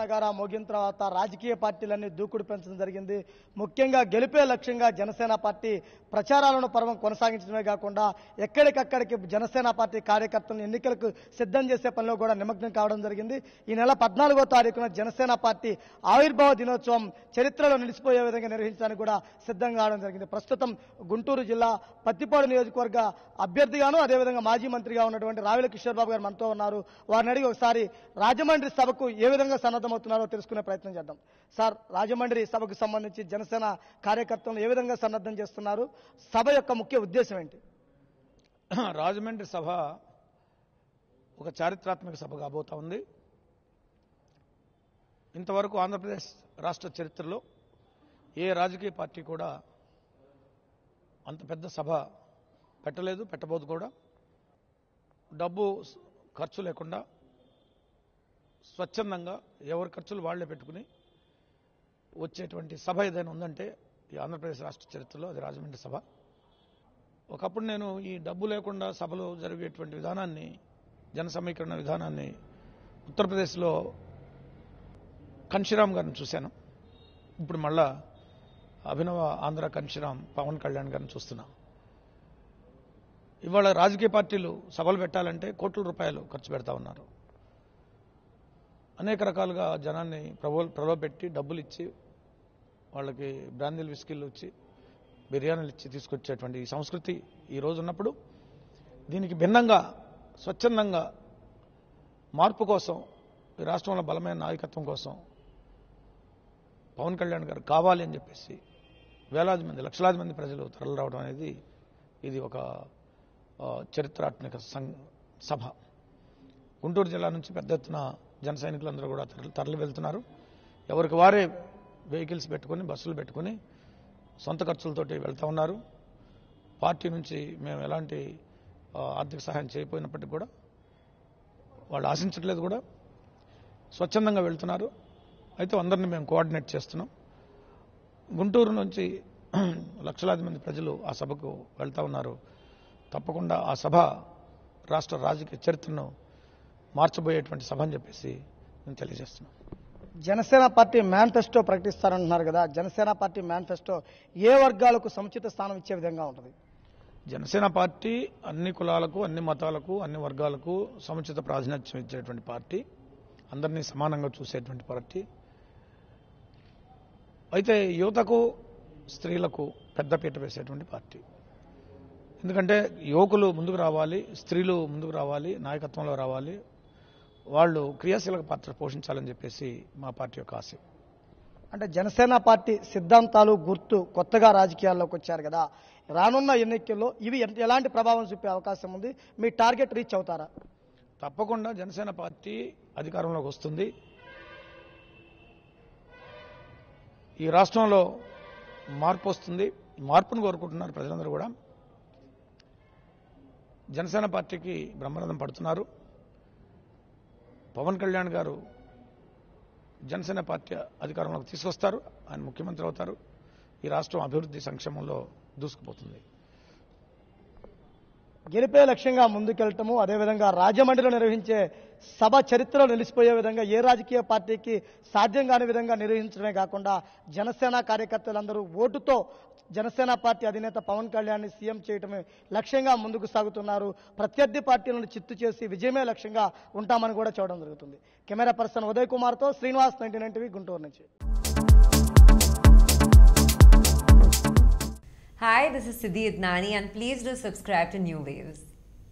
నగారా మోగిన తర్వాత రాజకీయ పార్టీలన్నీ దూకుడు పెంచడం జరిగింది. ముఖ్యంగా గెలిపే లక్ష్యంగా జనసేన పార్టీ ప్రచారాలను పర్వం కొనసాగించడమే కాకుండా ఎక్కడికక్కడికి జనసేన పార్టీ కార్యకర్తలను ఎన్నికలకు సిద్ధం చేసే పనిలో కూడా నిమగ్నం కావడం జరిగింది. ఈ నెల 14వ తారీఖున జనసేన పార్టీ ఆవిర్భావ దినోత్సవం చరిత్రలో నిలిచిపోయే విధంగా నిర్వహించడానికి కూడా సిద్ధం కావడం జరిగింది. ప్రస్తుతం గుంటూరు జిల్లా పత్తిపాడు నియోజకవర్గ అభ్యర్థిగాను అదేవిధంగా మాజీ మంత్రిగా ఉన్నటువంటి రావెల కిషోర్ బాబు గారు మనతో ఉన్నారు. వారిని అడిగి ఒకసారి రాజమండ్రి సభకు ఏ విధంగా సన్నద్ధమవుతున్నారో తెలుసుకునే ప్రయత్నం చేద్దాం. సార్, రాజమండ్రి సభకు సంబంధించి జనసేన కార్యకర్తలను ఏ విధంగా సన్నద్ధం చేస్తున్నారు? సభ యొక్క ముఖ్య ఉద్దేశం ఏంటి? రాజమండ్రి సభ ఒక చారిత్రాత్మక సభ కాబోతా ఉంది. ఇంతవరకు ఆంధ్రప్రదేశ్ రాష్ట్ర చరిత్రలో ఏ రాజకీయ పార్టీ కూడా అంత పెద్ద సభ పెట్టలేదు, పెట్టబోదు కూడా. డబ్బు ఖర్చు లేకుండా స్వచ్ఛందంగా ఎవరి ఖర్చులు వాళ్లే పెట్టుకుని వచ్చేటువంటి సభ ఏదైనా ఉందంటే ఈ ఆంధ్రప్రదేశ్ రాష్ట్ర చరిత్రలో అది రాజమండ్రి సభ. ఒకప్పుడు నేను ఈ డబ్బు లేకుండా సభలు జరిగేటువంటి విధానాన్ని, జన సమీకరణ విధానాన్ని ఉత్తరప్రదేశ్లో కన్షీరామ్ గారిని చూశాను. ఇప్పుడు మళ్ళా అభినవ ఆంధ్ర కన్షీరామ్ పవన్ కళ్యాణ్ గారిని చూస్తున్నాం. ఇవాళ రాజకీయ పార్టీలు సభలు పెట్టాలంటే కోట్ల రూపాయలు ఖర్చు పెడతా ఉన్నారు. అనేక రకాలుగా జనాన్ని ప్రలోభపెట్టి డబ్బులు ఇచ్చి వాళ్ళకి బ్రాందీలు విస్కీలు ఇచ్చి బిర్యానీలు ఇచ్చి తీసుకొచ్చేటువంటి ఈ సంస్కృతి ఈ రోజు ఉన్నప్పుడు దీనికి భిన్నంగా స్వచ్ఛందంగా మార్పు కోసం, ఈ రాష్ట్రంలో బలమైన నాయకత్వం కోసం పవన్ కళ్యాణ్ గారు కావాలి అని చెప్పేసి వేలాది మంది, లక్షలాది మంది ప్రజలు తరలి రావడం అనేది ఇది ఒక చరిత్రాత్మక సభ. గుంటూరు జిల్లా నుంచి పెద్ద ఎత్తున జన సైనికులందరూ కూడా తరలి వెళ్తున్నారు. ఎవరికి వారే వెహికల్స్ పెట్టుకుని, బస్సులు పెట్టుకుని సొంత ఖర్చులతోటి వెళ్తూ ఉన్నారు. పార్టీ నుంచి మేము ఎలాంటి ఆర్థిక సహాయం చేయకపోయినప్పటికీ కూడా, వాళ్ళు ఆశించట్లేదు కూడా, స్వచ్ఛందంగా వెళ్తున్నారు. అయితే అందరినీ మేము కోఆర్డినేట్ చేస్తున్నాం. గుంటూరు నుంచి లక్షలాది మంది ప్రజలు ఆ సభకు వెళ్తూ ఉన్నారు. తప్పకుండా ఆ సభ రాష్ట్ర రాజకీయ చరిత్రను మార్చబోయేటువంటి సభ అని చెప్పేసి నేను తెలియజేస్తున్నాను. జనసేన పార్టీ మేనిఫెస్టో ప్రకటిస్తారంటున్నారు కదా, జనసేన పార్టీ మేనిఫెస్టో ఏ వర్గాలకు సముచిత స్థానం ఇచ్చే విధంగా ఉంటుంది? జనసేన పార్టీ అన్ని కులాలకు, అన్ని మతాలకు, అన్ని వర్గాలకు సముచిత ప్రాతినిధ్యం ఇచ్చేటువంటి పార్టీ, అందరినీ సమానంగా చూసేటువంటి పార్టీ. అయితే యువతకు, స్త్రీలకు పెద్దపీట వేసేటువంటి పార్టీ. ఎందుకంటే యువకులు ముందుకు రావాలి, స్త్రీలు ముందుకు రావాలి, నాయకత్వంలో రావాలి, వాళ్ళు క్రియాశీలక పాత్ర పోషించాలని చెప్పేసి మా పార్టీ యొక్క ఆశ. అంటే జనసేన పార్టీ సిద్ధాంతాలు, గుర్తు కొత్తగా రాజకీయాల్లోకి వచ్చారు కదా, రానున్న ఎన్నికల్లో ఇవి ఎలాంటి ప్రభావం చూపే అవకాశం ఉంది? మీ టార్గెట్ రీచ్ అవుతారా? తప్పకుండా జనసేన పార్టీ అధికారంలోకి వస్తుంది. ఈ రాష్ట్రంలో మార్పు వస్తుంది. మార్పును కోరుకుంటున్నారు ప్రజలందరూ కూడా. జనసేన పార్టీకి బ్రహ్మరథం పడుతున్నారు. పవన్ కళ్యాణ్ గారు జనసేన పార్టీ అధికారంలోకి తీసుకొస్తారు. ఆయన ముఖ్యమంత్రి అవుతారు. ఈ రాష్ట్రం అభివృద్ధి సంక్షేమంలో దూసుకుపోతుంది. గెలిపే లక్ష్యంగా ముందుకెళ్తాము. అదేవిధంగా రాజమండ్రిలో నిర్వహించే సభ చరిత్రలో నిలిచిపోయే విధంగా ఏ రాజకీయ పార్టీకి సాధ్యం కాని విధంగా నిర్వహించడమే కాకుండా జనసేన కార్యకర్తలందరూ ఓటుతో జనసేన పార్టీ అధినేత పవన్ కళ్యాణ్ని సీఎం చేయటమే లక్ష్యంగా ముందుకు సాగుతున్నారు. ప్రత్యర్థి పార్టీలను చిత్తు చేసి విజయమే లక్ష్యంగా ఉంటామని కూడా చూడడం జరుగుతుంది. కెమెరా పర్సన్ ఉదయ్ కుమార్తో శ్రీనివాస్, 99 టీవీ, గుంటూరు నుంచి. Hi, this is Siddhi Idnani and please do subscribe to New Waves.